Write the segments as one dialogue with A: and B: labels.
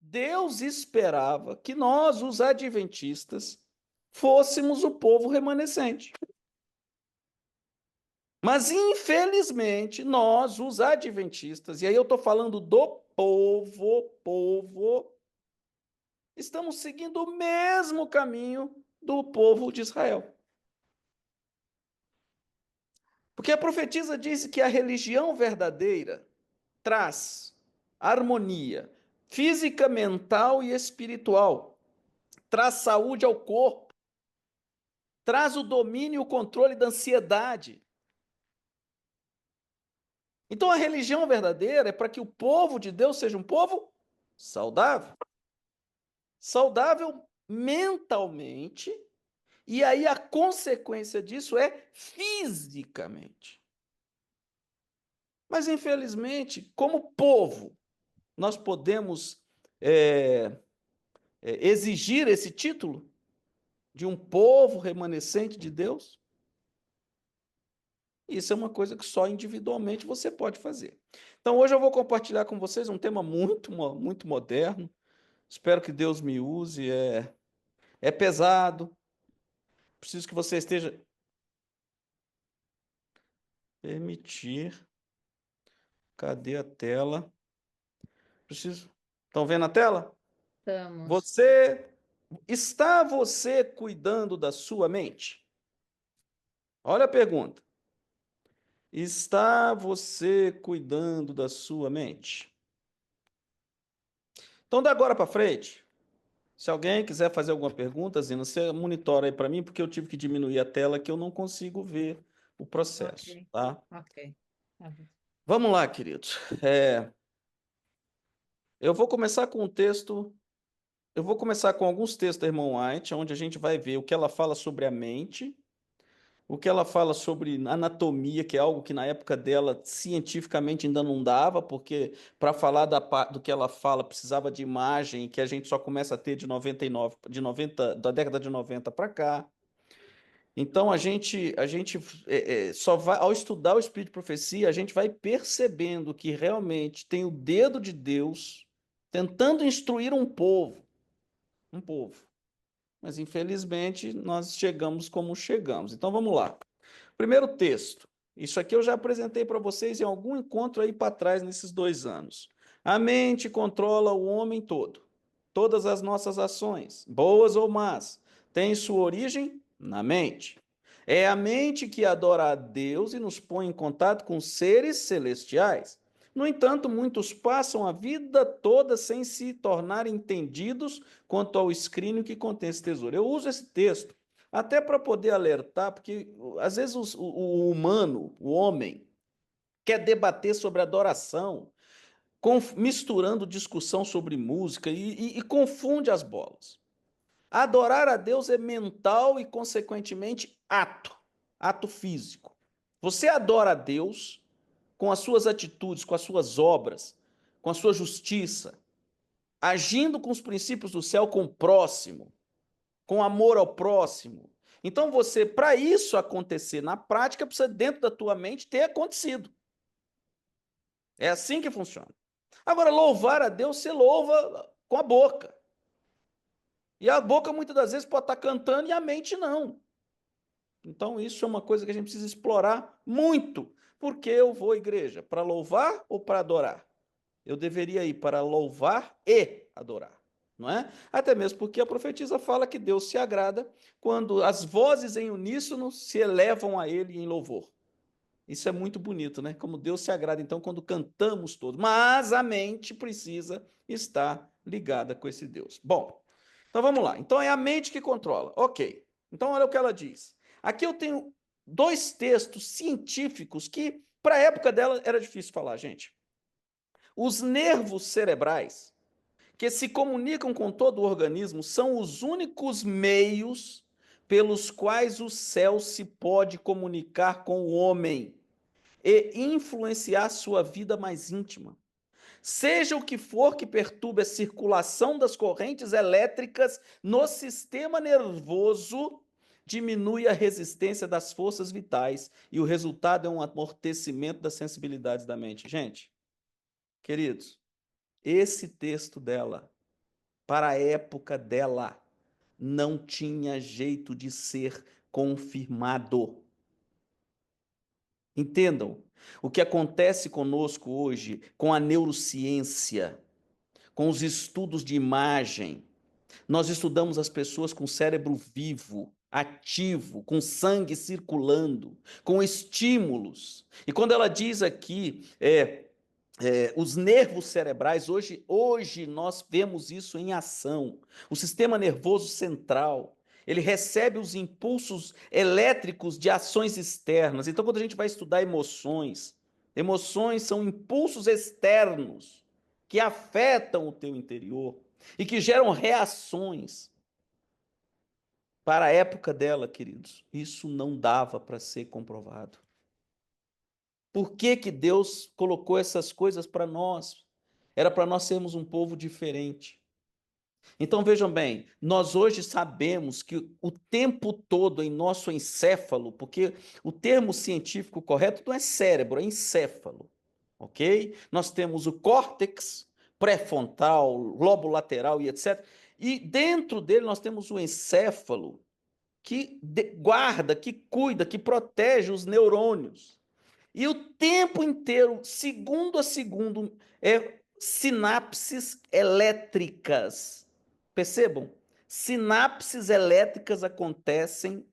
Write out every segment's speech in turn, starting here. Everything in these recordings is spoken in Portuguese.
A: Deus esperava que nós, os adventistas, fôssemos o povo remanescente. Mas, infelizmente, nós, os adventistas, e aí eu estou falando do povo, estamos seguindo o mesmo caminho do povo de Israel. Porque a profetisa diz que a religião verdadeira traz harmonia física, mental e espiritual, traz saúde ao corpo, traz o domínio e o controle da ansiedade. Então a religião verdadeira é para que o povo de Deus seja um povo saudável. Saudável mentalmente, e aí a consequência disso é fisicamente. Mas infelizmente, como povo, nós podemos é, exigir esse título de um povo remanescente de Deus? Isso é uma coisa que só individualmente você pode fazer. Então, hoje eu vou compartilhar com vocês um tema muito moderno. Espero que Deus me use. É pesado. Preciso que você esteja. Permitir. Cadê a tela? Preciso. Estão vendo a tela?
B: Estamos.
A: Você. Está você cuidando da sua mente? Olha a pergunta. Está você cuidando da sua mente? Então, da agora para frente, se alguém quiser fazer alguma pergunta, Zina, você monitora aí para mim, porque eu tive que diminuir a tela que eu não consigo ver o processo,
B: Ok,
A: tá?
B: ok. Tá bom.
A: Vamos lá, queridos. Eu vou começar com um texto, eu vou começar com alguns textos da irmã White, onde a gente vai ver o que ela fala sobre a mente, o que ela fala sobre anatomia, que é algo que na época dela cientificamente ainda não dava, porque para falar do que ela fala precisava de imagem, que a gente só começa a ter de 99, de 90, da década de 90 para cá. Então a gente só vai, ao estudar o Espírito de Profecia, a gente vai percebendo que realmente tem o dedo de Deus tentando instruir um povo. Mas infelizmente nós chegamos como chegamos. Então vamos lá. Primeiro texto. Isso aqui eu já apresentei para vocês em algum encontro aí para trás nesses 2 anos. A mente controla o homem todo. Todas as nossas ações, boas ou más, têm sua origem na mente. É a mente que adora a Deus e nos põe em contato com seres celestiais. No entanto, muitos passam a vida toda sem se tornar entendidos quanto ao escrínio que contém esse tesouro. Eu uso esse texto até para poder alertar, porque às vezes o humano, o homem, quer debater sobre adoração, misturando discussão sobre música e confunde as bolas. Adorar a Deus é mental e, consequentemente, ato físico. Você adora a Deus com as suas atitudes, com as suas obras, com a sua justiça, agindo com os princípios do céu com o próximo, com amor ao próximo. Então você, para isso acontecer na prática, precisa dentro da tua mente ter acontecido. É assim que funciona. Agora, louvar a Deus, você louva com a boca. E a boca muitas das vezes pode estar cantando e a mente não. Então isso é uma coisa que a gente precisa explorar muito. Porque eu vou à igreja para louvar ou para adorar? Eu deveria ir para louvar e adorar, não é? Até mesmo porque a profetisa fala que Deus se agrada quando as vozes em uníssono se elevam a ele em louvor. Isso é muito bonito, né? Como Deus se agrada então quando cantamos todos. Mas a mente precisa estar ligada com esse Deus. Bom, então vamos lá. Então é a mente que controla. Ok. Então olha o que ela diz. Aqui eu tenho dois textos científicos que, para a época dela, era difícil falar, gente. Os nervos cerebrais, que se comunicam com todo o organismo, são os únicos meios pelos quais o céu se pode comunicar com o homem e influenciar sua vida mais íntima. Seja o que for que perturbe a circulação das correntes elétricas no sistema nervoso, diminui a resistência das forças vitais e o resultado é um amortecimento das sensibilidades da mente. Gente, queridos, esse texto dela para a época dela, não tinha jeito de ser confirmado. Entendam, o que acontece conosco hoje com a neurociência, com os estudos de imagem, nós estudamos as pessoas com cérebro vivo, ativo, com sangue circulando, com estímulos. E quando ela diz aqui, os nervos cerebrais, hoje nós vemos isso em ação. O sistema nervoso central, ele recebe os impulsos elétricos de ações externas. Então, quando a gente vai estudar emoções, emoções são impulsos externos que afetam o teu interior e que geram reações. Para a época dela, queridos, isso não dava para ser comprovado. Por que que Deus colocou essas coisas para nós? Era para nós sermos um povo diferente. Então vejam bem, nós hoje sabemos que o tempo todo em nosso encéfalo, porque o termo científico correto não é cérebro, é encéfalo, ok? Nós temos o córtex pré-frontal, lobo lateral e etc. E dentro dele nós temos o encéfalo que guarda, que cuida, que protege os neurônios. E o tempo inteiro, segundo a segundo, sinapses elétricas. Percebam? Sinapses elétricas acontecem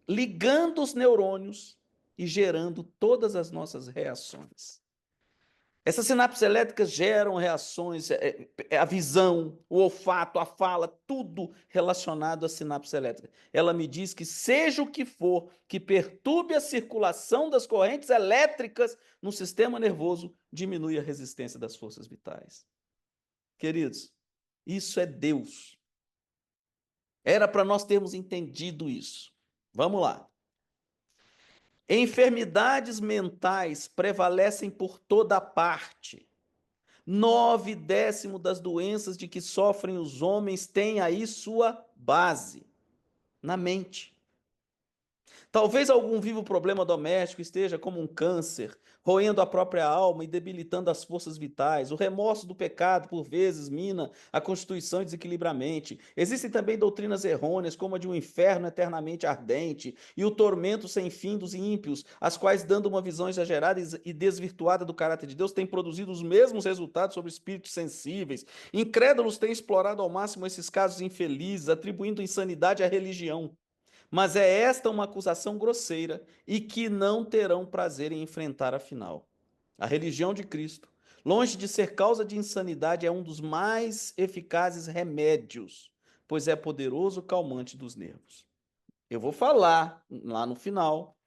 A: ligando os neurônios e gerando todas as nossas reações. Essas sinapses elétricas geram reações, a visão, o olfato, a fala, tudo relacionado à sinapse elétrica. Ela me diz que seja o que for que perturbe a circulação das correntes elétricas no sistema nervoso, diminui a resistência das forças vitais. Queridos, isso é Deus. Era para nós termos entendido isso. Vamos lá. Enfermidades mentais prevalecem por toda parte. 9/10 das doenças de que sofrem os homens têm aí sua base na mente. Talvez algum vivo problema doméstico esteja como um câncer, roendo a própria alma e debilitando as forças vitais. O remorso do pecado, por vezes, mina a constituição e desequilibra a mente. Existem também doutrinas errôneas, como a de um inferno eternamente ardente e o tormento sem fim dos ímpios, as quais, dando uma visão exagerada e desvirtuada do caráter de Deus, têm produzido os mesmos resultados sobre espíritos sensíveis. Incrédulos têm explorado ao máximo esses casos infelizes, atribuindo insanidade à religião. Mas é esta uma acusação grosseira e que não terão prazer em enfrentar afinal. A religião de Cristo, longe de ser causa de insanidade, é um dos mais eficazes remédios, pois é poderoso calmante dos nervos. Eu vou falar lá no final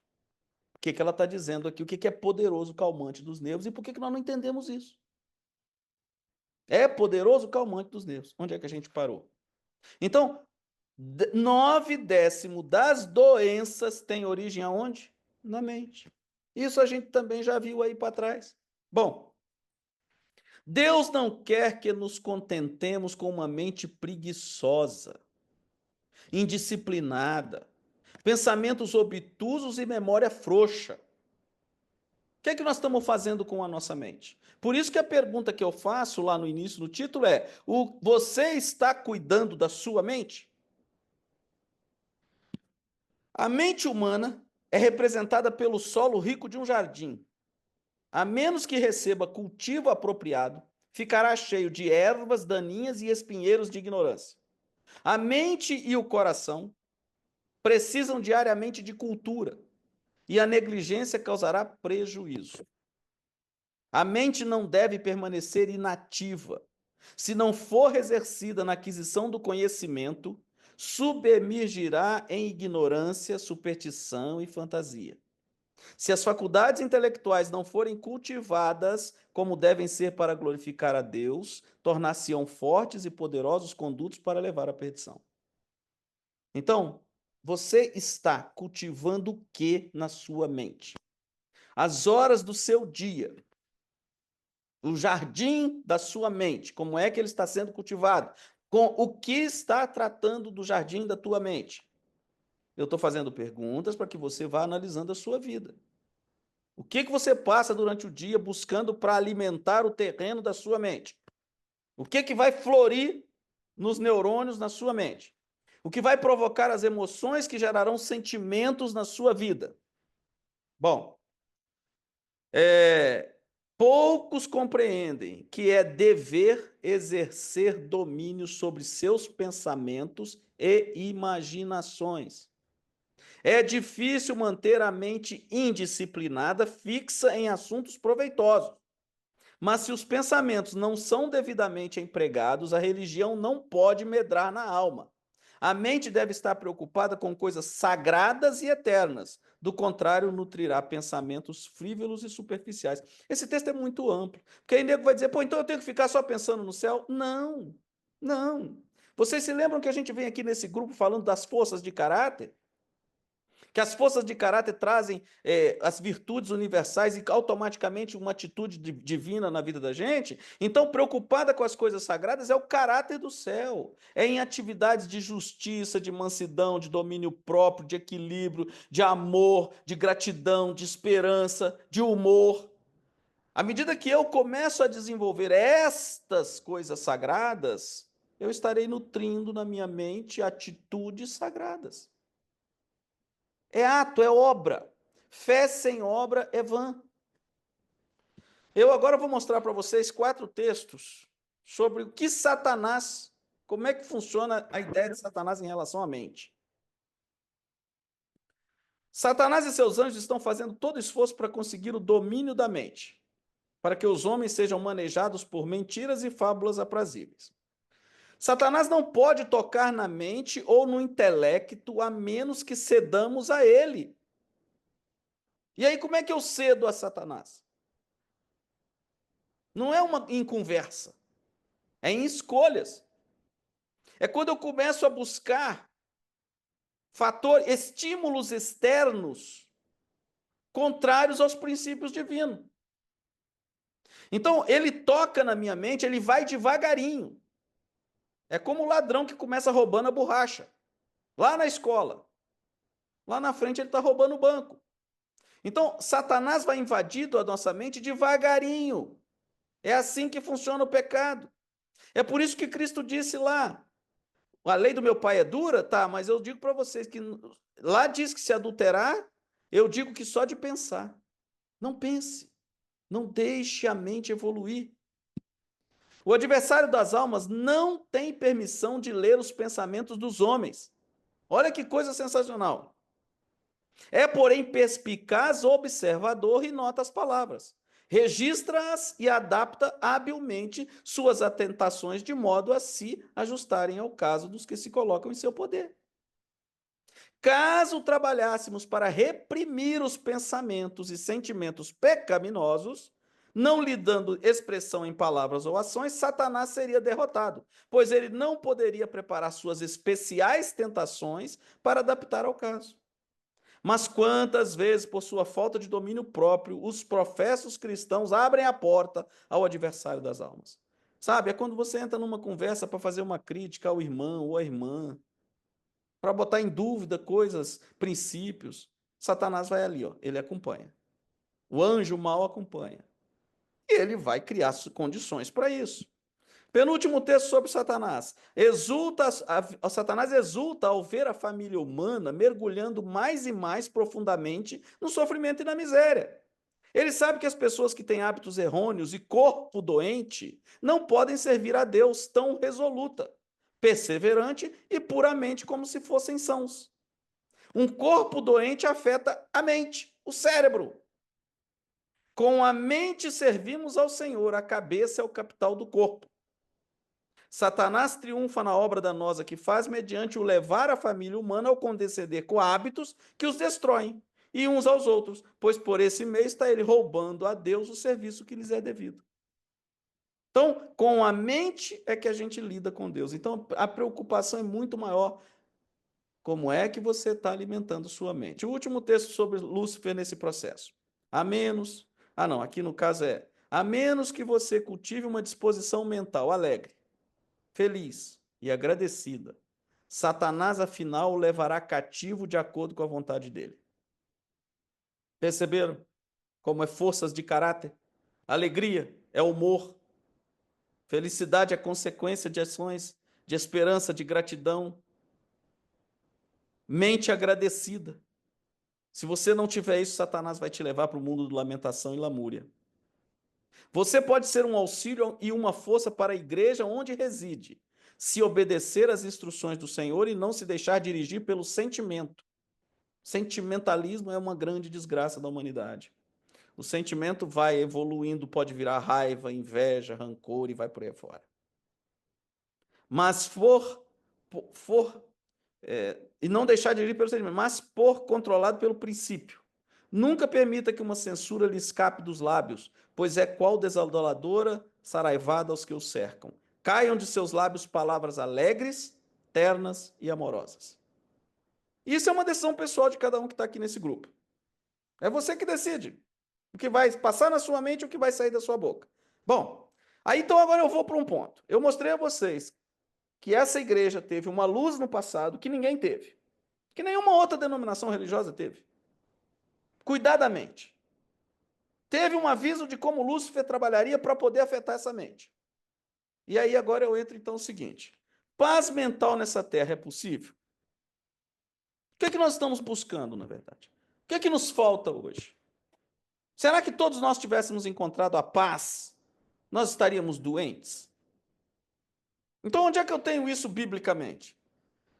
A: o que ela está dizendo aqui, o que é poderoso calmante dos nervos e por que nós não entendemos isso. É poderoso calmante dos nervos. Onde é que a gente parou? Então, 9/10 das doenças tem origem aonde? Na mente. Isso a gente também já viu aí para trás. Bom, Deus não quer que nos contentemos com uma mente preguiçosa, indisciplinada, pensamentos obtusos e memória frouxa. O que é que nós estamos fazendo com a nossa mente? Por isso que a pergunta que eu faço lá no início do título é: você está cuidando da sua mente? A mente humana é representada pelo solo rico de um jardim. A menos que receba cultivo apropriado, ficará cheio de ervas daninhas e espinheiros de ignorância. A mente e o coração precisam diariamente de cultura, e a negligência causará prejuízo. A mente não deve permanecer inativa. Se não for exercida na aquisição do conhecimento, submergirá em ignorância, superstição e fantasia. Se as faculdades intelectuais não forem cultivadas como devem ser para glorificar a Deus, tornar-se-ão fortes e poderosos condutos para levar à perdição. Então, você está cultivando o que na sua mente? As horas do seu dia, o jardim da sua mente, como é que ele está sendo cultivado? Com o que está tratando do jardim da tua mente? Eu estou fazendo perguntas para que você vá analisando a sua vida. O que você passa durante o dia buscando para alimentar o terreno da sua mente? O que vai florir nos neurônios na sua mente. O que vai provocar as emoções que gerarão sentimentos na sua vida. Bom, poucos compreendem que é dever exercer domínio sobre seus pensamentos e imaginações. É difícil manter a mente indisciplinada fixa em assuntos proveitosos. Mas se os pensamentos não são devidamente empregados, a religião não pode medrar na alma. A mente deve estar preocupada com coisas sagradas e eternas. Do contrário, nutrirá pensamentos frívolos e superficiais. Esse texto é muito amplo. Porque aí nego vai dizer, pô, então eu tenho que ficar só pensando no céu? Não, não. Vocês se lembram que a gente vem aqui nesse grupo falando das forças de caráter? Que as forças de caráter trazem as virtudes universais e automaticamente uma atitude divina na vida da gente. Então, preocupada com as coisas sagradas é o caráter do céu. É em atividades de justiça, de mansidão, de domínio próprio, de equilíbrio, de amor, de gratidão, de esperança, de humor. À medida que eu começo a desenvolver estas coisas sagradas, eu estarei nutrindo na minha mente atitudes sagradas. É ato, é obra. Fé sem obra é vã. Eu agora vou mostrar para vocês 4 textos sobre o que Satanás, como é que funciona a ideia de Satanás em relação à mente. Satanás e seus anjos estão fazendo todo esforço para conseguir o domínio da mente, para que os homens sejam manejados por mentiras e fábulas aprazíveis. Satanás não pode tocar na mente ou no intelecto a menos que cedamos a ele. E aí, como é que eu cedo a Satanás? Não é em conversa, é em escolhas. É quando eu começo a buscar estímulos externos contrários aos princípios divinos. Então, ele toca na minha mente, ele vai devagarinho. É como o ladrão que começa roubando a borracha, lá na escola. Lá na frente ele está roubando o banco. Então, Satanás vai invadindo a nossa mente devagarinho. É assim que funciona o pecado. É por isso que Cristo disse lá, a lei do meu pai é dura? Tá, mas eu digo para vocês que lá diz que se adulterar, eu digo que só de pensar. Não pense. Não deixe a mente evoluir. O adversário das almas não tem permissão de ler os pensamentos dos homens. Olha que coisa sensacional. É, porém, perspicaz observador e nota as palavras. Registra-as e adapta habilmente suas atentações de modo a se ajustarem ao caso dos que se colocam em seu poder. Caso trabalhássemos para reprimir os pensamentos e sentimentos pecaminosos, não lhe dando expressão em palavras ou ações, Satanás seria derrotado, pois ele não poderia preparar suas especiais tentações para adaptar ao caso. Mas quantas vezes, por sua falta de domínio próprio, os professos cristãos abrem a porta ao adversário das almas? Sabe, é quando você entra numa conversa para fazer uma crítica ao irmão ou à irmã, para botar em dúvida coisas, princípios. Satanás vai ali, ó, ele acompanha. O anjo mal acompanha. E ele vai criar condições para isso. Penúltimo texto sobre Satanás. Satanás exulta ao ver a família humana mergulhando mais e mais profundamente no sofrimento e na miséria. Ele sabe que as pessoas que têm hábitos errôneos e corpo doente não podem servir a Deus tão resoluta, perseverante e puramente como se fossem sãos. Um corpo doente afeta a mente, o cérebro. Com a mente servimos ao Senhor, a cabeça é o capital do corpo. Satanás triunfa na obra danosa que faz mediante o levar a família humana ao condescender com hábitos que os destroem, e uns aos outros, pois por esse meio está ele roubando a Deus o serviço que lhes é devido. Então, com a mente é que a gente lida com Deus. Então, a preocupação é muito maior. Como é que você está alimentando sua mente? O último texto sobre Lúcifer nesse processo. A menos, não, aqui no caso a menos que você cultive uma disposição mental alegre, feliz e agradecida, Satanás, afinal, o levará cativo de acordo com a vontade dele. Perceberam como é forças de caráter? Alegria é humor. Felicidade é consequência de ações de esperança, de gratidão. Mente agradecida. Se você não tiver isso, Satanás vai te levar para o mundo de lamentação e lamúria. Você pode ser um auxílio e uma força para a igreja onde reside, se obedecer às instruções do Senhor e não se deixar dirigir pelo sentimento. Sentimentalismo é uma grande desgraça da humanidade. O sentimento vai evoluindo, pode virar raiva, inveja, rancor e vai por aí fora. Mas e não deixar dirigir pelo sentimento, mas controlado pelo princípio. Nunca permita que uma censura lhe escape dos lábios, pois é qual desadoradora saraivada aos que o cercam. Caiam de seus lábios palavras alegres, ternas e amorosas. Isso é uma decisão pessoal de cada um que está aqui nesse grupo. É você que decide o que vai passar na sua mente e o que vai sair da sua boca. Bom, aí então agora eu vou para um ponto. Eu mostrei a vocês que essa igreja teve uma luz no passado que ninguém teve, que nenhuma outra denominação religiosa teve. Cuidadamente. Teve um aviso de como Lúcifer trabalharia para poder afetar essa mente. E aí agora eu entro então o seguinte: paz mental nessa terra é possível? O que é que nós estamos buscando, na verdade? O que é que nos falta hoje? Será que todos nós tivéssemos encontrado a paz, nós estaríamos doentes? Então onde é que eu tenho isso biblicamente?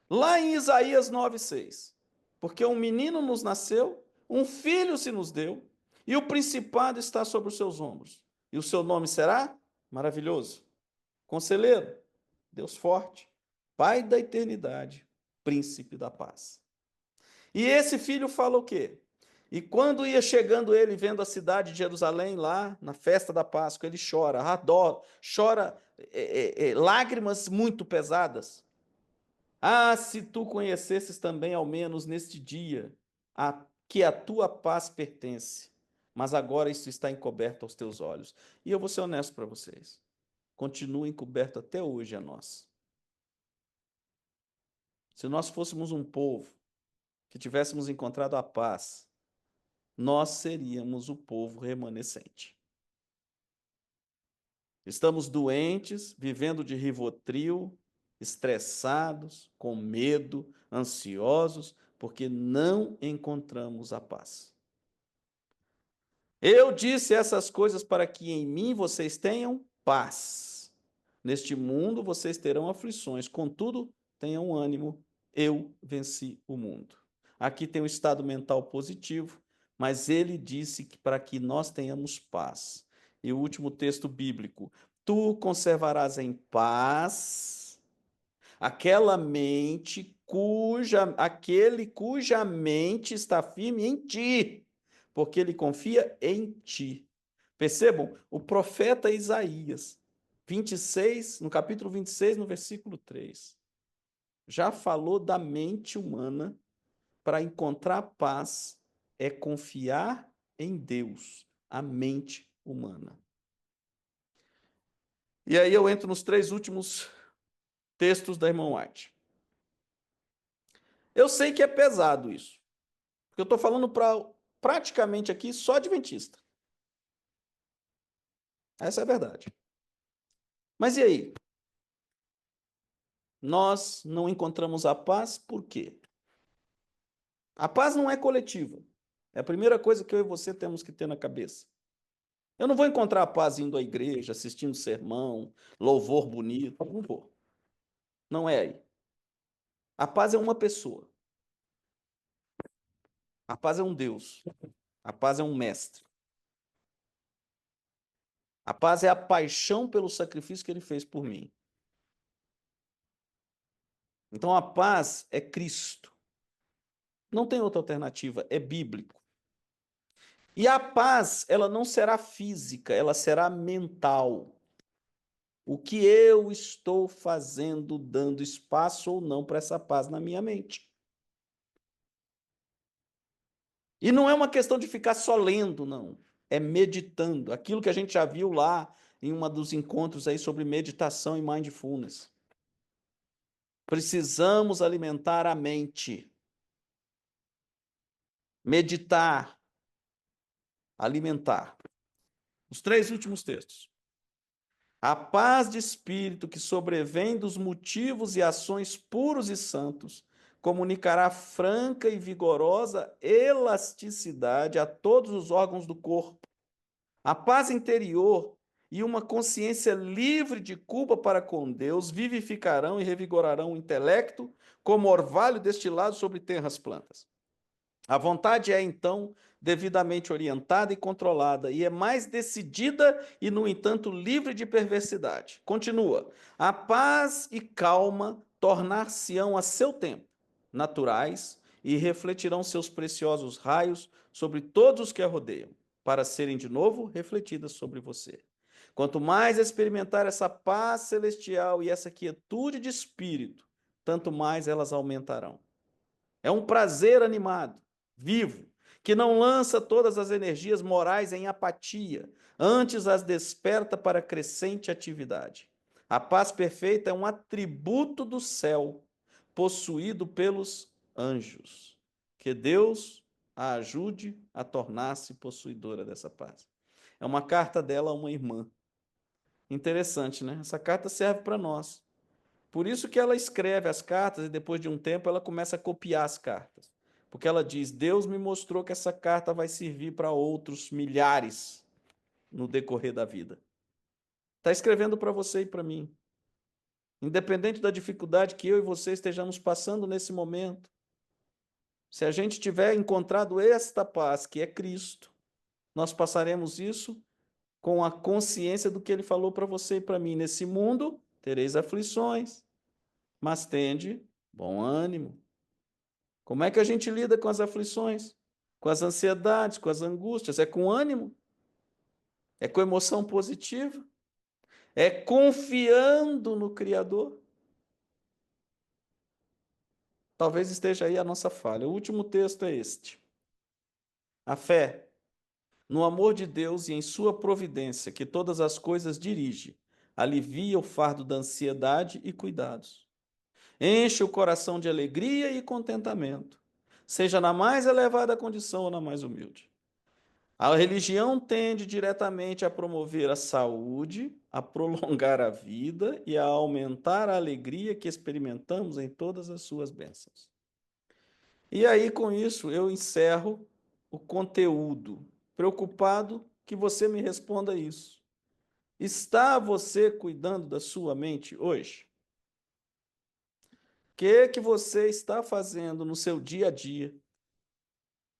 A: Lá em Isaías 9:6. Porque um menino nos nasceu, um filho se nos deu, e o principado está sobre os seus ombros. E o seu nome será Maravilhoso, Conselheiro, Deus Forte, Pai da Eternidade, Príncipe da Paz. E esse filho fala o quê? E quando ia chegando ele, vendo a cidade de Jerusalém lá, na festa da Páscoa, ele chora, chora lágrimas muito pesadas. Ah, se tu conhecesses também, ao menos neste dia, que a tua paz pertence, mas agora isso está encoberto aos teus olhos. E eu vou ser honesto para vocês, continua encoberto até hoje a nós. Se nós fôssemos um povo que tivéssemos encontrado a paz, nós seríamos o povo remanescente. Estamos doentes, vivendo de Rivotril, estressados, com medo, ansiosos, porque não encontramos a paz. Eu disse essas coisas para que em mim vocês tenham paz. Neste mundo vocês terão aflições, contudo, tenham ânimo, eu venci o mundo. Aqui tem um estado mental positivo, mas ele disse que para que nós tenhamos paz. E o último texto bíblico: tu conservarás em paz aquele cuja mente está firme em ti, porque ele confia em ti. Percebam, o profeta Isaías, 26, no capítulo 26, no versículo 3, já falou da mente humana. Para encontrar paz é confiar em Deus, a mente humana. E aí eu entro nos 3 últimos textos da irmã White. Eu sei que é pesado isso, porque eu estou falando para praticamente aqui só adventista. Essa é a verdade. Mas e aí? Nós não encontramos a paz por quê? A paz não é coletiva. É a primeira coisa que eu e você temos que ter na cabeça. Eu não vou encontrar a paz indo à igreja, assistindo sermão, louvor bonito. Não vou. Não é aí. A paz é uma pessoa. A paz é um Deus. A paz é um mestre. A paz é a paixão pelo sacrifício que ele fez por mim. Então a paz é Cristo. Não tem outra alternativa, é bíblico. E a paz, ela não será física, ela será mental. O que eu estou fazendo, dando espaço ou não para essa paz na minha mente. E não é uma questão de ficar só lendo, não. É meditando. Aquilo que a gente já viu lá em um dos encontros aí sobre meditação e mindfulness. Precisamos alimentar a mente. Meditar. Alimentar. Os 3 últimos textos. A paz de espírito que sobrevém dos motivos e ações puros e santos comunicará franca e vigorosa elasticidade a todos os órgãos do corpo. A paz interior e uma consciência livre de culpa para com Deus vivificarão e revigorarão o intelecto como orvalho destilado sobre terras plantas. A vontade é, então, devidamente orientada e controlada, e é mais decidida e, no entanto, livre de perversidade. Continua. A paz e calma tornar-se-ão a seu tempo naturais e refletirão seus preciosos raios sobre todos os que a rodeiam, para serem de novo refletidas sobre você. Quanto mais experimentar essa paz celestial e essa quietude de espírito, tanto mais elas aumentarão. É um prazer animado, vivo, que não lança todas as energias morais em apatia, antes as desperta para crescente atividade. A paz perfeita é um atributo do céu, possuído pelos anjos. Que Deus a ajude a tornar-se possuidora dessa paz. É uma carta dela a uma irmã. Interessante, né? Essa carta serve para nós. Por isso que ela escreve as cartas e depois de um tempo ela começa a copiar as cartas. Porque ela diz: Deus me mostrou que essa carta vai servir para outros milhares no decorrer da vida. Está escrevendo para você e para mim. Independente da dificuldade que eu e você estejamos passando nesse momento, se a gente tiver encontrado esta paz, que é Cristo, nós passaremos isso com a consciência do que ele falou para você e para mim. Nesse mundo tereis aflições, mas tende bom ânimo. Como é que a gente lida com as aflições, com as ansiedades, com as angústias? É com ânimo? É com emoção positiva? É confiando no Criador? Talvez esteja aí a nossa falha. O último texto é este. A fé no amor de Deus e em sua providência, que todas as coisas dirige, alivia o fardo da ansiedade e cuidados. Enche o coração de alegria e contentamento, seja na mais elevada condição ou na mais humilde. A religião tende diretamente a promover a saúde, a prolongar a vida e a aumentar a alegria que experimentamos em todas as suas bênçãos. E aí, com isso, eu encerro o conteúdo, preocupado que você me responda isso. Está você cuidando da sua mente hoje? O que você está fazendo no seu dia a dia,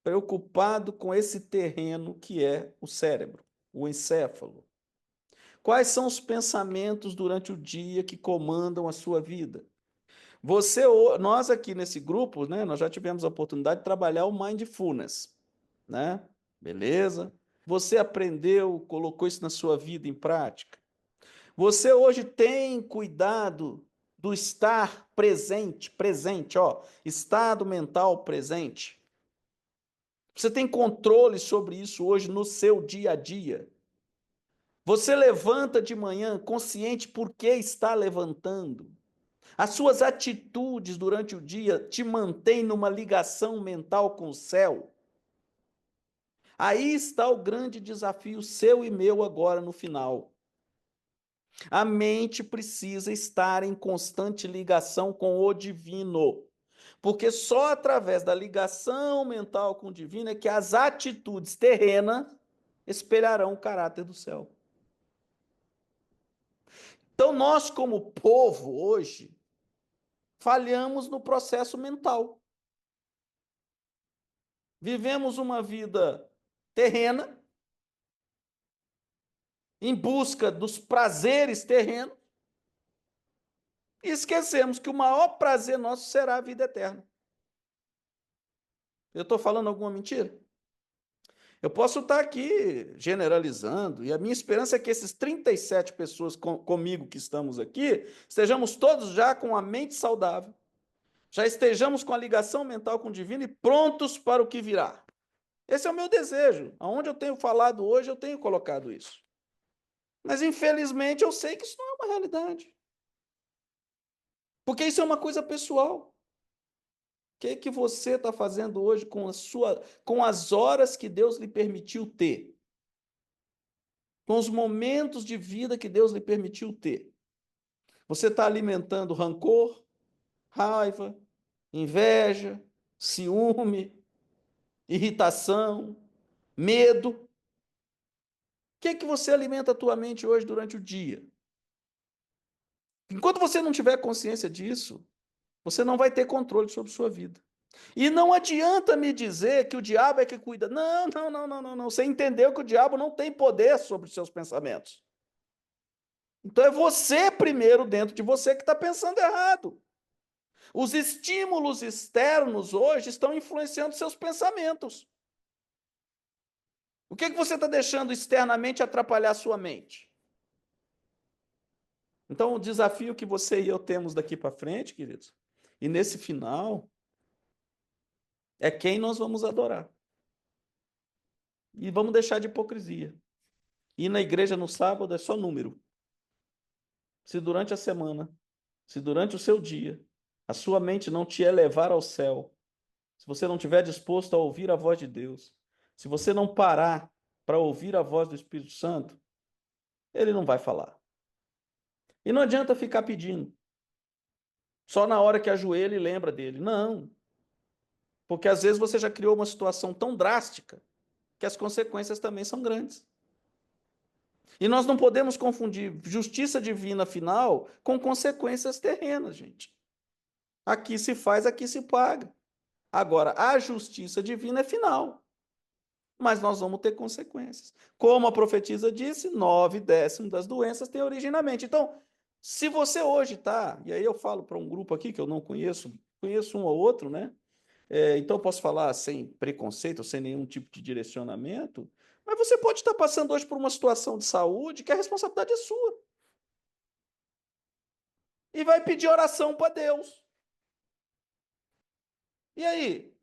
A: preocupado com esse terreno que é o cérebro, o encéfalo? Quais são os pensamentos durante o dia que comandam a sua vida? Nós aqui nesse grupo, né, nós já tivemos a oportunidade de trabalhar o mindfulness, né? Beleza? Você aprendeu, colocou isso na sua vida em prática? Você hoje tem cuidado do estar presente, presente, ó, estado mental presente. Você tem controle sobre isso hoje no seu dia a dia? Você levanta de manhã consciente por que está levantando? As suas atitudes durante o dia te mantêm numa ligação mental com o céu? Aí está o grande desafio seu e meu agora no final. A mente precisa estar em constante ligação com o divino. Porque só através da ligação mental com o divino é que as atitudes terrenas espelharão o caráter do céu. Então, nós, como povo, hoje, falhamos no processo mental. Vivemos uma vida terrena, em busca dos prazeres terrenos, e esquecemos que o maior prazer nosso será a vida eterna. Eu estou falando alguma mentira? Eu posso estar aqui generalizando, e a minha esperança é que esses 37 pessoas comigo que estamos aqui, estejamos todos já com a mente saudável, já estejamos com a ligação mental com o divino e prontos para o que virá. Esse é o meu desejo. Aonde eu tenho falado hoje, eu tenho colocado isso. Mas, infelizmente, eu sei que isso não é uma realidade. Porque isso é uma coisa pessoal. O que você está fazendo hoje com as horas que Deus lhe permitiu ter? com os momentos de vida que Deus lhe permitiu ter. Você está alimentando rancor, raiva, inveja, ciúme, irritação, medo. O que é que você alimenta a tua mente hoje durante o dia? Enquanto você não tiver consciência disso, você não vai ter controle sobre sua vida. E não adianta me dizer que o diabo é que cuida. Não, não, não, não, não, não. Você entendeu que o diabo não tem poder sobre os seus pensamentos. Então é você primeiro dentro de você que está pensando errado. Os estímulos externos hoje estão influenciando seus pensamentos. O que você está deixando externamente atrapalhar a sua mente? Então, o desafio que você e eu temos daqui para frente, queridos, e nesse final, é quem nós vamos adorar. E vamos deixar de hipocrisia. Ir na igreja no sábado é só número. Se durante a semana, se durante o seu dia, a sua mente não te elevar ao céu, se você não estiver disposto a ouvir a voz de Deus, se você não parar para ouvir a voz do Espírito Santo, ele não vai falar. E não adianta ficar pedindo. Só na hora que ajoelha e lembra dele. Não. Porque às vezes você já criou uma situação tão drástica que as consequências também são grandes. E nós não podemos confundir justiça divina final com consequências terrenas, gente. Aqui se faz, aqui se paga. Agora, a justiça divina é final. Mas nós vamos ter consequências. Como a profetisa disse, 9/10 das doenças têm origem na mente. Então, se você hoje está, e aí eu falo para um grupo aqui que eu não conheço, conheço um ou outro, né? Então eu posso falar sem preconceito, sem nenhum tipo de direcionamento, mas você pode estar passando hoje por uma situação de saúde que a responsabilidade é sua. E vai pedir oração para Deus. E aí?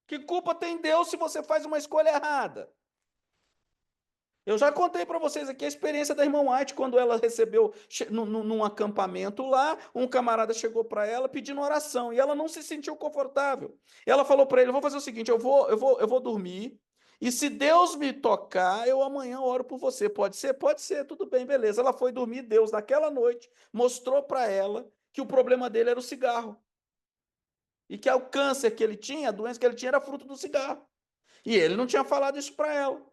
A: Que culpa tem Deus se você faz uma escolha errada? Eu já contei para vocês aqui a experiência da irmã White, quando ela recebeu, num acampamento lá, um camarada chegou para ela pedindo oração, e ela não se sentiu confortável. Ela falou para ele, eu vou fazer o seguinte, eu vou dormir, e se Deus me tocar, eu amanhã oro por você. Pode ser? Pode ser, tudo bem, beleza. Ela foi dormir, Deus, naquela noite, mostrou para ela que o problema dele era o cigarro. E que o câncer que ele tinha, a doença que ele tinha, era fruto do cigarro. E ele não tinha falado isso para ela.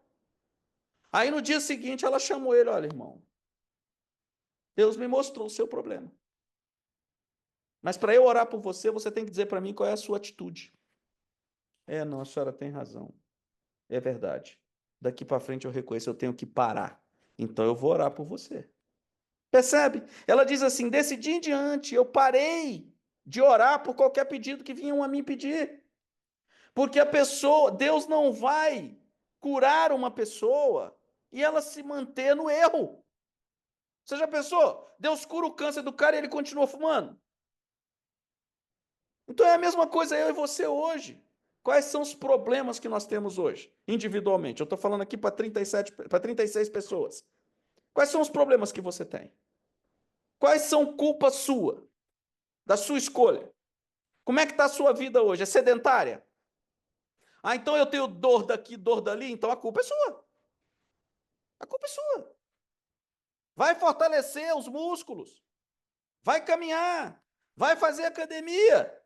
A: Aí no dia seguinte ela chamou ele, olha, irmão, Deus me mostrou o seu problema. Mas para eu orar por você, você tem que dizer para mim qual é a sua atitude. Não, a senhora tem razão. É verdade. Daqui para frente eu reconheço, eu tenho que parar. Então eu vou orar por você. Percebe? Ela diz assim: desse dia em diante, eu parei de orar por qualquer pedido que vinham a mim pedir. Porque a pessoa, Deus não vai curar uma pessoa e ela se manter no erro. Você já pensou? Deus cura o câncer do cara e ele continua fumando? Então é a mesma coisa eu e você hoje. Quais são os problemas que nós temos hoje, individualmente? Eu estou falando aqui para 36 pessoas. Quais são os problemas que você tem? Quais são culpa sua, da sua escolha? Como é que está a sua vida hoje? É sedentária? Então eu tenho dor daqui, dor dali, então a culpa é sua. A culpa é sua. Vai fortalecer os músculos. Vai caminhar. Vai fazer academia.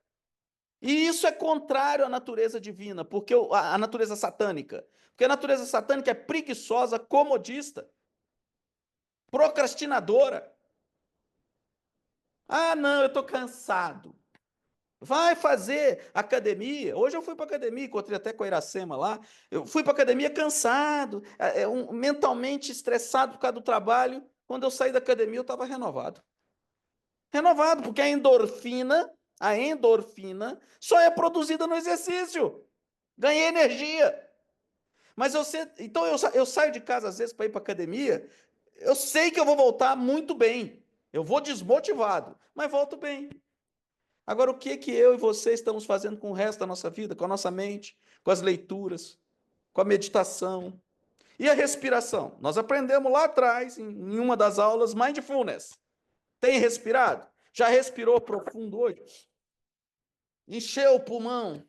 A: E isso é contrário à natureza divina, porque a natureza satânica. Porque a natureza satânica é preguiçosa, comodista, procrastinadora. Não, eu estou cansado. Vai fazer academia. Hoje eu fui para academia, encontrei até com a Iracema lá. Eu fui para academia cansado, mentalmente estressado por causa do trabalho. Quando eu saí da academia, eu estava renovado. Renovado, porque a endorfina só é produzida no exercício. Ganhei energia. Mas então eu saio de casa às vezes para ir para academia, eu sei que eu vou voltar muito bem. Eu vou desmotivado, mas volto bem. Agora, o que eu e você estamos fazendo com o resto da nossa vida, com a nossa mente, com as leituras, com a meditação e a respiração? Nós aprendemos lá atrás, em uma das aulas, mindfulness. Tem respirado? Já respirou profundo hoje? Encheu o pulmão?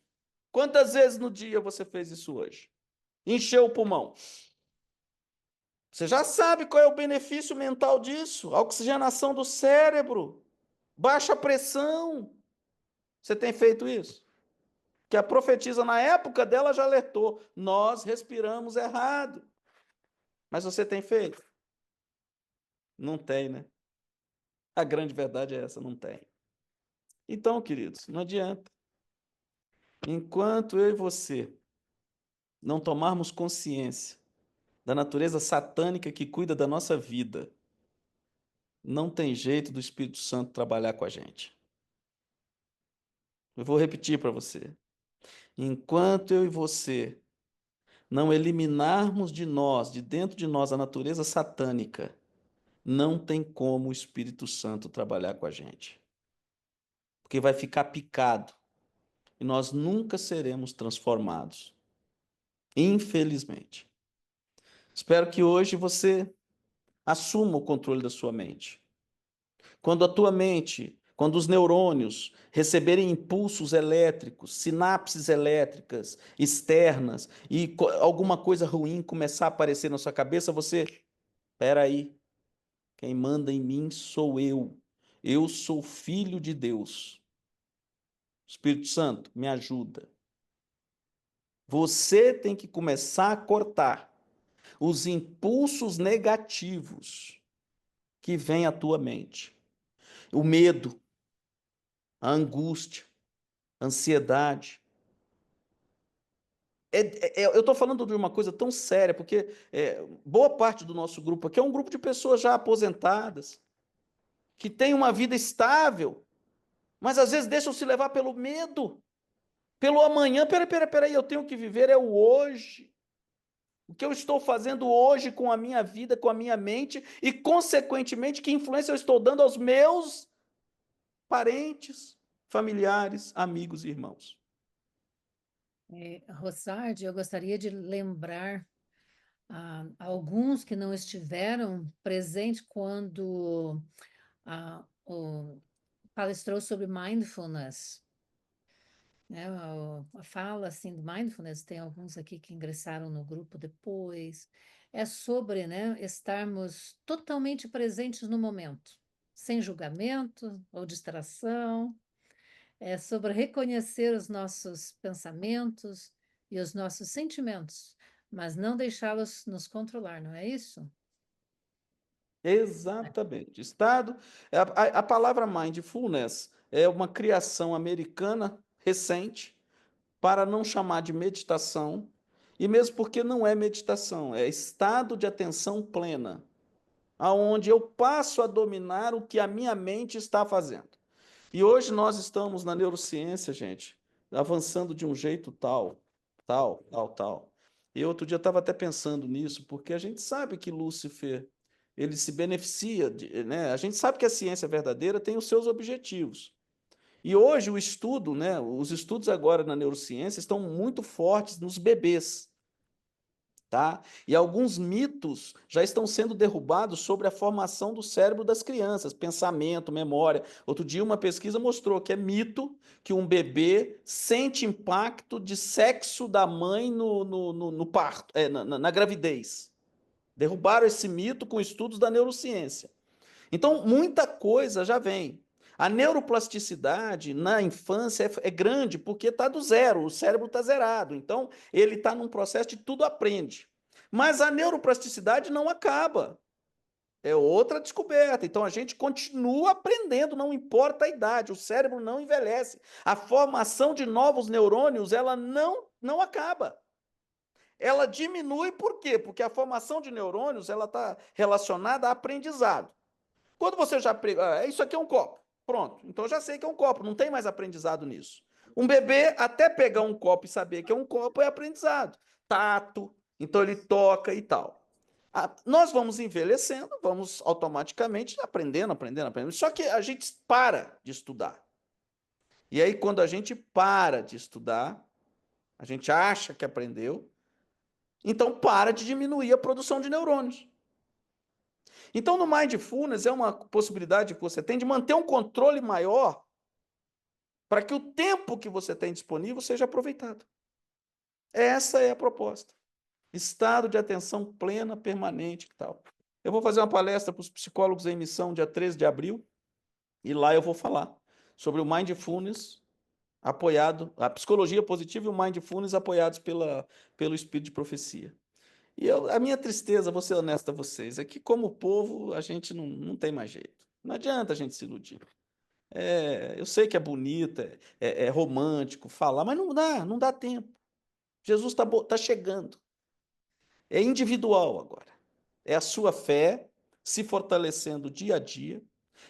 A: Quantas vezes no dia você fez isso hoje? Encheu o pulmão. Você já sabe qual é o benefício mental disso? A oxigenação do cérebro, baixa pressão. Você tem feito isso? Que a profetisa, na época dela, já alertou: nós respiramos errado. Mas você tem feito? Não tem, né? A grande verdade é essa: não tem. Então, queridos, não adianta. Enquanto eu e você não tomarmos consciência da natureza satânica que cuida da nossa vida, não tem jeito do Espírito Santo trabalhar com a gente. Eu vou repetir para você. Enquanto eu e você não eliminarmos de nós, de dentro de nós, a natureza satânica, não tem como o Espírito Santo trabalhar com a gente. Porque vai ficar picado e nós nunca seremos transformados. Infelizmente. Espero que hoje você assuma o controle da sua mente. Quando a tua mente, quando os neurônios receberem impulsos elétricos, sinapses elétricas externas e alguma coisa ruim começar a aparecer na sua cabeça, você, espera aí, quem manda em mim sou eu. Eu sou filho de Deus. Espírito Santo, me ajuda. Você tem que começar a cortar os impulsos negativos que vêm à tua mente. O medo, a angústia, a ansiedade. Eu estou falando de uma coisa tão séria, porque boa parte do nosso grupo aqui é um grupo de pessoas já aposentadas, que tem uma vida estável, mas às vezes deixam se levar pelo medo, pelo amanhã. Peraí, eu tenho que viver é o hoje. O que eu estou fazendo hoje com a minha vida, com a minha mente e, consequentemente, que influência eu estou dando aos meus parentes, familiares, amigos e irmãos.
B: Rossard, eu gostaria de lembrar alguns que não estiveram presentes quando palestrou sobre mindfulness. Né, a fala assim do mindfulness, tem alguns aqui que ingressaram no grupo depois, é sobre, né, estarmos totalmente presentes no momento, sem julgamento ou distração, é sobre reconhecer os nossos pensamentos e os nossos sentimentos, mas não deixá-los nos controlar, não é isso?
A: Exatamente. Estado, a palavra mindfulness é uma criação americana recente para não chamar de meditação, e mesmo porque não é meditação, é estado de atenção plena, aonde eu passo a dominar o que a minha mente está fazendo. E hoje nós estamos na neurociência, gente, avançando de um jeito tal. E outro dia eu estava até pensando nisso, porque a gente sabe que Lúcifer, ele se beneficia, né? A gente sabe que a ciência verdadeira tem os seus objetivos. E hoje o estudo, né, os estudos agora na neurociência estão muito fortes nos bebês. Tá? E alguns mitos já estão sendo derrubados sobre a formação do cérebro das crianças, pensamento, memória. Outro dia, uma pesquisa mostrou que é mito que um bebê sente impacto de sexo da mãe no parto, na gravidez. Derrubaram esse mito com estudos da neurociência. Então, muita coisa já vem. A neuroplasticidade na infância é grande porque está do zero, o cérebro está zerado. Então, ele está num processo de tudo aprende. Mas a neuroplasticidade não acaba. É outra descoberta. Então, a gente continua aprendendo, não importa a idade. O cérebro não envelhece. A formação de novos neurônios, ela não acaba. Ela diminui por quê? Porque a formação de neurônios ela está relacionada a aprendizado. Quando você já isso aqui é um copo. Pronto. Então eu já sei que é um copo, não tem mais aprendizado nisso. Um bebê, até pegar um copo e saber que é um copo, é aprendizado. Tato, então ele toca e tal. Nós vamos envelhecendo, vamos automaticamente aprendendo. Só que a gente para de estudar. E aí, quando a gente para de estudar, a gente acha que aprendeu, então para de diminuir a produção de neurônios. Então, no Mindfulness é uma possibilidade que você tem de manter um controle maior para que o tempo que você tem disponível seja aproveitado. Essa é a proposta. Estado de atenção plena, permanente e tal. Eu vou fazer uma palestra para os psicólogos em missão dia 13 de abril, e lá eu vou falar sobre o Mindfulness apoiado, a psicologia positiva e o Mindfulness apoiados pelo Espírito de Profecia. E a minha tristeza, vou ser honesto a vocês, é que como povo a gente não tem mais jeito. Não adianta a gente se iludir. Eu sei que é bonito, é romântico falar, mas não dá tempo. Jesus tá chegando. É individual agora. É a sua fé se fortalecendo dia a dia,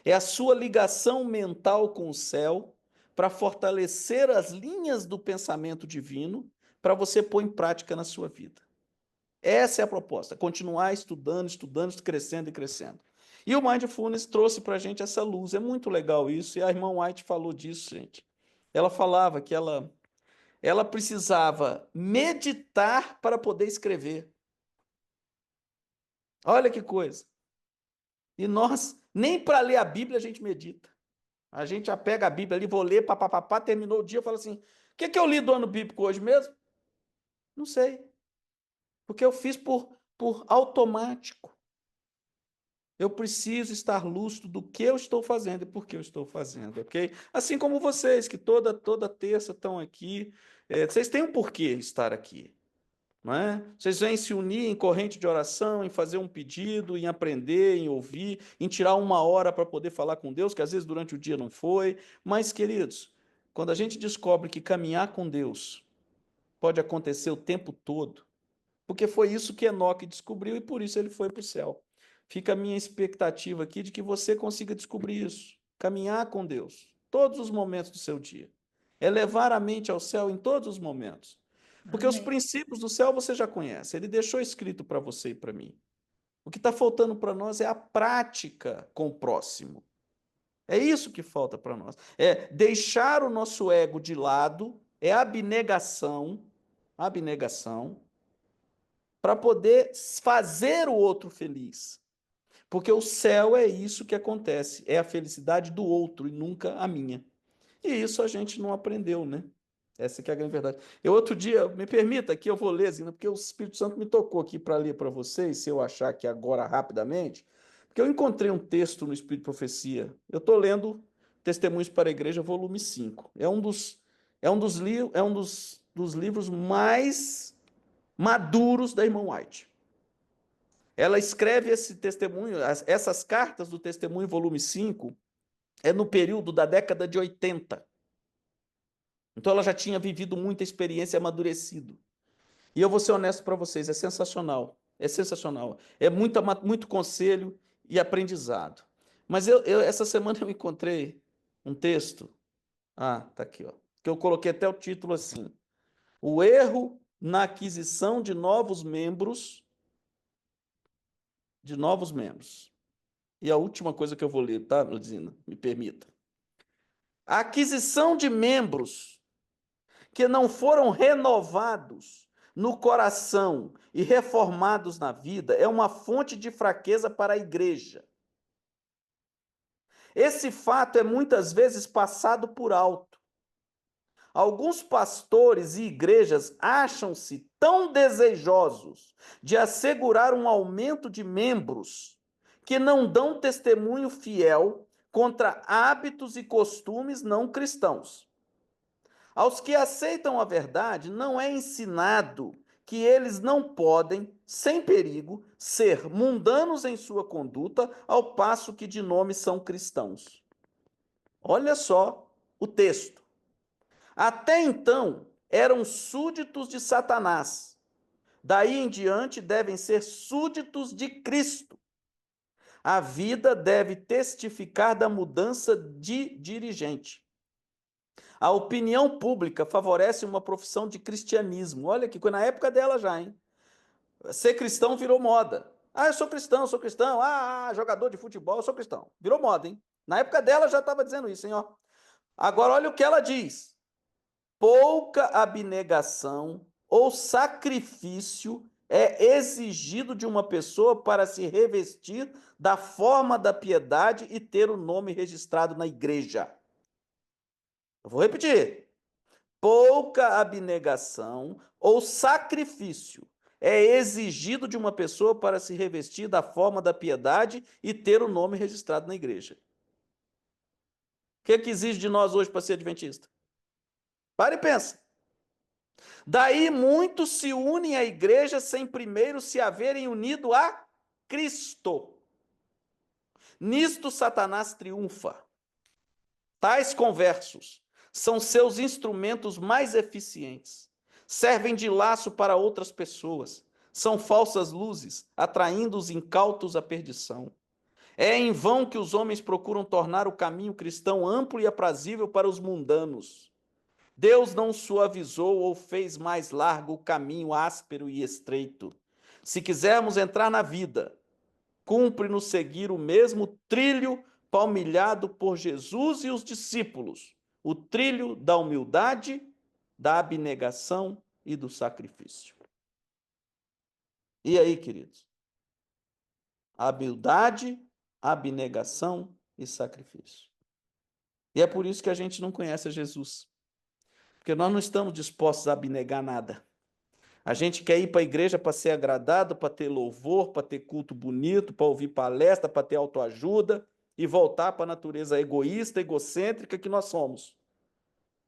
A: é a sua ligação mental com o céu para fortalecer as linhas do pensamento divino para você pôr em prática na sua vida. Essa é a proposta, continuar estudando, estudando, crescendo e crescendo. E o Mindfulness trouxe para a gente essa luz, é muito legal isso, e a irmã White falou disso, gente. Ela falava que ela precisava meditar para poder escrever. Olha que coisa. E nós, nem para ler a Bíblia a gente medita. A gente já pega a Bíblia ali, vou ler, papapá, terminou o dia, eu falo assim, o que eu li do ano bíblico hoje mesmo? Não sei, porque eu fiz por automático. Eu preciso estar lúcido do que eu estou fazendo e por que eu estou fazendo, ok? Assim como vocês, que toda terça estão aqui, vocês têm um porquê estar aqui. Não é? Vocês vêm se unir em corrente de oração, em fazer um pedido, em aprender, em ouvir, em tirar uma hora para poder falar com Deus, que às vezes durante o dia não foi. Mas, queridos, quando a gente descobre que caminhar com Deus pode acontecer o tempo todo, porque foi isso que Enoque descobriu e por isso ele foi para o céu. Fica a minha expectativa aqui de que você consiga descobrir isso, caminhar com Deus, todos os momentos do seu dia. Elevar a mente ao céu em todos os momentos. Porque os
B: Amém.
A: princípios do céu você já conhece, ele deixou escrito para você e para mim. O que está faltando para nós é a prática com o próximo. É isso que falta para nós. É deixar o nosso ego de lado, é abnegação, para poder fazer o outro feliz. Porque o céu é isso que acontece, é a felicidade do outro e nunca a minha. E isso a gente não aprendeu, né? Essa que é a grande verdade. Eu outro dia, me permita que eu vou ler, Zina, porque o Espírito Santo me tocou aqui para ler para vocês, se eu achar que agora rapidamente, porque eu encontrei um texto no Espírito de Profecia. Eu estou lendo Testemunhos para a Igreja, volume 5. É um dos livros mais maduros da irmã White. Ela escreve esse testemunho, essas cartas do testemunho, volume 5, é no período da década de 80. Então ela já tinha vivido muita experiência, amadurecido. E eu vou ser honesto para vocês, é sensacional. É sensacional. É muito conselho e aprendizado. Mas essa semana eu encontrei um texto. Ah, tá aqui, ó. Que eu coloquei até o título assim: O erro na aquisição de novos membros, de novos membros. E a última coisa que eu vou ler, tá, Ludina? Me permita. A aquisição de membros que não foram renovados no coração e reformados na vida é uma fonte de fraqueza para a igreja. Esse fato é muitas vezes passado por alto. Alguns pastores e igrejas acham-se tão desejosos de assegurar um aumento de membros que não dão testemunho fiel contra hábitos e costumes não cristãos. Aos que aceitam a verdade, não é ensinado que eles não podem, sem perigo, ser mundanos em sua conduta, ao passo que de nome são cristãos. Olha só o texto. Até então, eram súditos de Satanás. Daí em diante, devem ser súditos de Cristo. A vida deve testificar da mudança de dirigente. A opinião pública favorece uma profissão de cristianismo. Olha que coisa, na época dela já, hein? Ser cristão virou moda. Ah, eu sou cristão, sou cristão. Jogador de futebol, eu sou cristão. Virou moda, hein? Na época dela já estava dizendo isso, hein? Ó. Agora olha o que ela diz. Pouca abnegação ou sacrifício é exigido de uma pessoa para se revestir da forma da piedade e ter o nome registrado na igreja. Eu vou repetir. Pouca abnegação ou sacrifício é exigido de uma pessoa para se revestir da forma da piedade e ter o nome registrado na igreja? O que é que exige de nós hoje para ser adventista? Para e pensa. Daí muitos se unem à igreja sem primeiro se haverem unido a Cristo. Nisto Satanás triunfa. Tais conversos são seus instrumentos mais eficientes. Servem de laço para outras pessoas. São falsas luzes, atraindo os incautos à perdição. É em vão que os homens procuram tornar o caminho cristão amplo e aprazível para os mundanos. Deus não suavizou ou fez mais largo o caminho áspero e estreito. Se quisermos entrar na vida, cumpre-nos seguir o mesmo trilho palmilhado por Jesus e os discípulos, o trilho da humildade, da abnegação e do sacrifício. E aí, queridos? Humildade, abnegação e sacrifício. E é por isso que a gente não conhece a Jesus, porque nós não estamos dispostos a abnegar nada. A gente quer ir para a igreja para ser agradado, para ter louvor, para ter culto bonito, para ouvir palestra, para ter autoajuda e voltar para a natureza egoísta, egocêntrica que nós somos.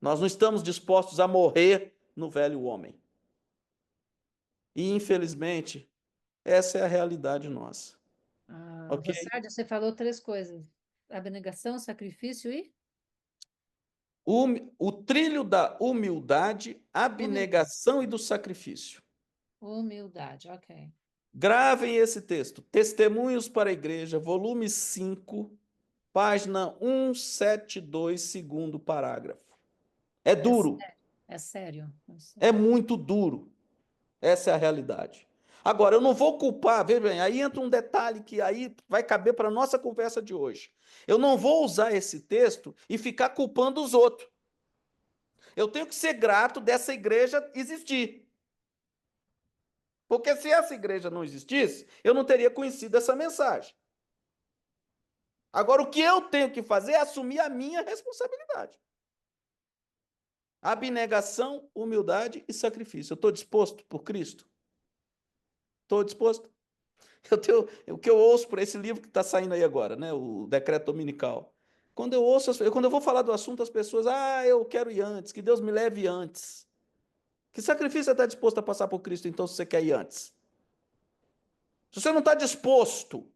A: Nós não estamos dispostos a morrer no velho homem. E, infelizmente, essa é a realidade nossa. Ok?
B: Rosário, você falou três coisas: abnegação, sacrifício e
A: O trilho da humildade,
B: humildade.
A: abnegação e do sacrifício.
B: Humildade, ok.
A: Gravem esse texto. Testemunhos para a Igreja, volume 5, página 172, segundo parágrafo. É
B: É
A: duro,
B: sério, é sério. É
A: é
B: sério.
A: muito duro. Essa é a realidade. Agora, eu não vou culpar, veja bem, aí entra um detalhe que aí vai caber para a nossa conversa de hoje. Eu não vou usar esse texto e ficar culpando os outros. Eu tenho que ser grato dessa igreja existir. Porque se essa igreja não existisse, eu não teria conhecido essa mensagem. Agora, o que eu tenho que fazer é assumir a minha responsabilidade. Abnegação, humildade e sacrifício. Eu estou disposto por Cristo? Estou disposto. O que eu ouço por esse livro que está saindo aí agora, né? O Decreto Dominical. Quando eu vou falar do assunto, as pessoas, eu quero ir antes, que Deus me leve antes. Que sacrifício você está disposto a passar por Cristo, então, se você quer ir antes? Se você não está disposto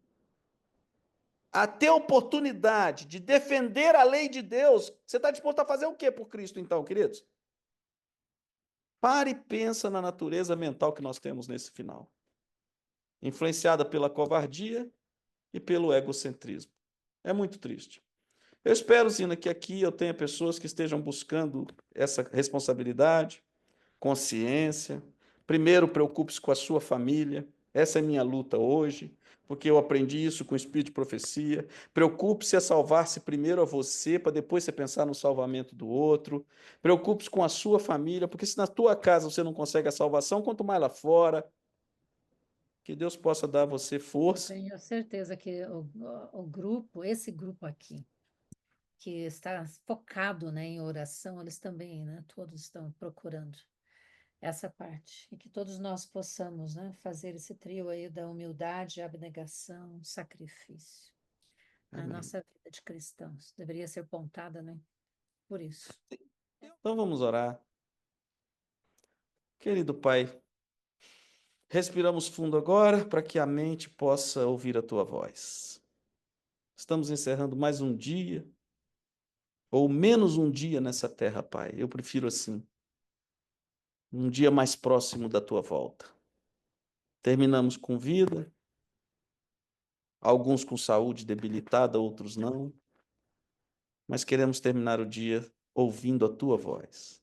A: a ter oportunidade de defender a lei de Deus, você está disposto a fazer o que por Cristo, então, queridos? Pare e pensa na natureza mental que nós temos nesse final, influenciada pela covardia e pelo egocentrismo. É muito triste. Eu espero, Zina, que aqui eu tenha pessoas que estejam buscando essa responsabilidade, consciência. Primeiro, preocupe-se com a sua família. Essa é minha luta hoje, porque eu aprendi isso com o Espírito de Profecia. Preocupe-se a salvar-se primeiro a você, para depois você pensar no salvamento do outro. Preocupe-se com a sua família, porque se na tua casa você não consegue a salvação, quanto mais lá fora. Que Deus possa dar a você
B: Eu
A: força.
B: tenho certeza que o grupo, esse grupo aqui, que está focado, né, em oração, eles também, né, todos estão procurando essa parte. E que todos nós possamos, né, fazer esse trio aí da humildade, abnegação, sacrifício na
A: Amém.
B: nossa vida de cristãos. Deveria ser pontada, né, por isso.
A: Então vamos orar. Querido Pai, respiramos fundo agora para que a mente possa ouvir a tua voz. Estamos encerrando mais um dia, ou menos um dia nessa terra, Pai. Eu prefiro assim, um dia mais próximo da tua volta. Terminamos com vida, alguns com saúde debilitada, outros não, mas queremos terminar o dia ouvindo a tua voz.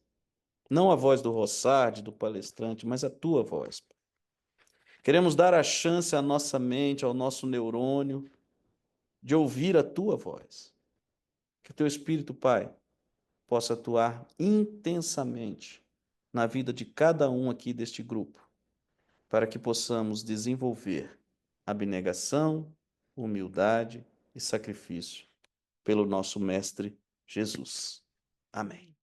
A: Não a voz do Rossard, do palestrante, mas a tua voz. Queremos dar a chance à nossa mente, ao nosso neurônio, de ouvir a tua voz. Que o teu Espírito, Pai, possa atuar intensamente na vida de cada um aqui deste grupo, para que possamos desenvolver abnegação, humildade e sacrifício pelo nosso Mestre Jesus. Amém.